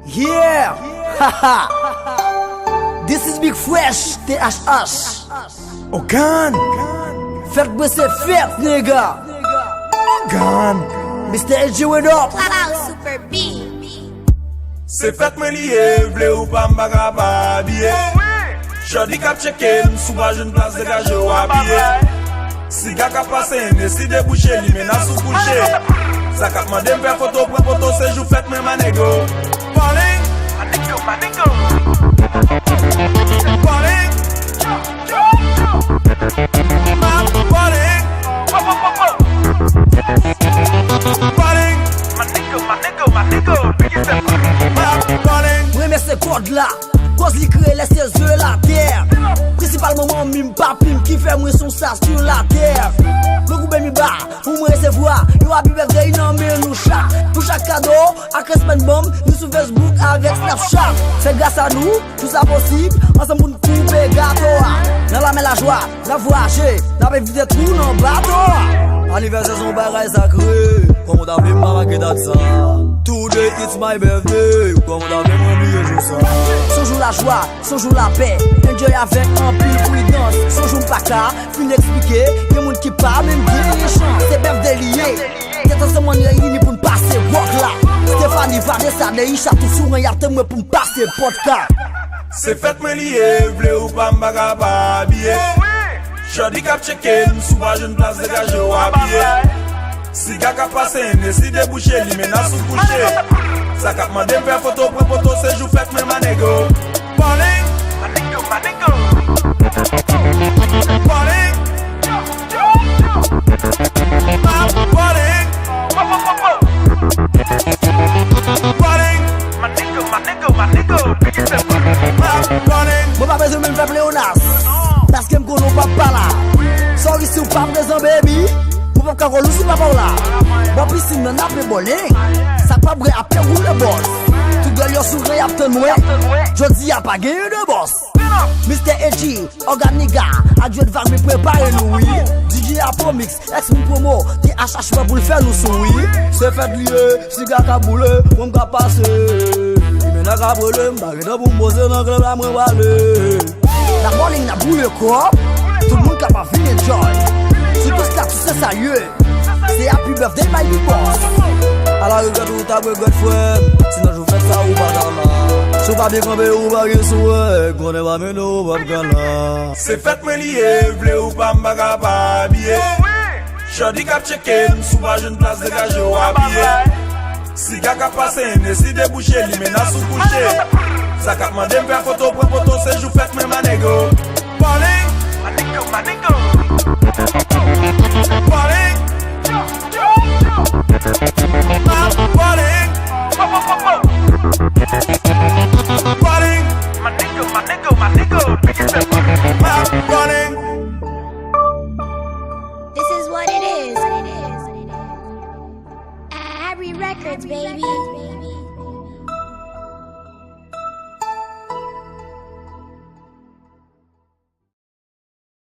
Yeah! Haha! This is Big Fresh, THH. Okan! Faites moi c'est fête, nigga! Okan! Mr. LG, what up? Cloud Super B. Se fèt mwen liye, vle ou pa mbaga pa biye. Jodi kap cheke, sou ba joun plas degaje ou abiye. Si ga kap pase, ne si debouche, li mena sou kouche. Sa kap mande mpe foto, pre foto, se jou fèt mwen manego. Balling, manego, manego. Balling, balling, balling, manego, Premier ce code là, cause li crée les ses yeux la terre. Principalement mon mime papim qui fait moi son ça sur la terre. Le groupe mi bas, pour moi recevoir, yo a bibe de innommer nous chat. Pour chaque cadeau, à Christmas bomb, nous sur Facebook avec Snapchat. C'est grâce à nous, tout ça possible, ensemble pour nous couper gâteau. Dans la main la joie, la voyager, la vie de tout dans bateau. Anniversaire son bagage sacré, comme on a vu marqué date ça. Today it's my birthday, comme on a vu mon billet jour ça. Son jour la joie, son jour la paix, enjoy avec un pile prudence. Son jour pas qu'à, fin expliquer, y'a moun qui parle, même qui les chante. C'est birthday lié, t'es dans ce monde réuni pour nous passer walk là. Stéphanie va descendre, il chate tout sur un yard moi pour nous passer podcast. se fèt mwen liye, vle ou pa mbaga pa biye. Jodi kap cheke, sou ba joun plas degaje ou abiye. Si ga kap pase, ne si debouche, li mena sou kouche. Sa kap mande mpe foto, pre foto, se jou fèt mwen manego. Balling, manego, manego. Balling, balling, balling, manego. Moi pas besoin de me faire pléonas, parce que m'konon pas là. Sorry si ou pas présent baby, moi pas carolou si pas là. Bon piscine nan apé bowling, ça pas vrai après ou le boss. Tout gars yo sourire y'a t'en noué, jodi y'a pas gagné de boss. Mr. LG, Organiga, adieu de vague me préparer nous oui. DJ Apomix, ex mon promo, THH pour le faire nous sou oui. C'est fait lié, si gars ka boule, on ka passer. La cabrole, m'barre pour me poser dans le club, la me balle. La bowling n'a bouillé quoi? Tout le monde capable de venir enjoy. Surtout ce là, tout c'est sérieux. C'est happy birthday, my big boss. À la regarde où t'as regret frère. Sinon je vous fais ça ou pas là. Si pas bien campé ou pas bien souhait, qu'on est pas mené ou pas là. Se fèt mwen liye, vle ou pa mbaga pa biye. Jodi kap cheke, sou ba joun plas degaje ou abiye. Si ga kap pase, ne si debouche, li mena sou kouche. Sa kap mande mpe foto, pre foto, se jou fèt mwen manego. Balling, manego. Balling, balling, balling, manego. Balling. This is what it is. Harry Records, baby.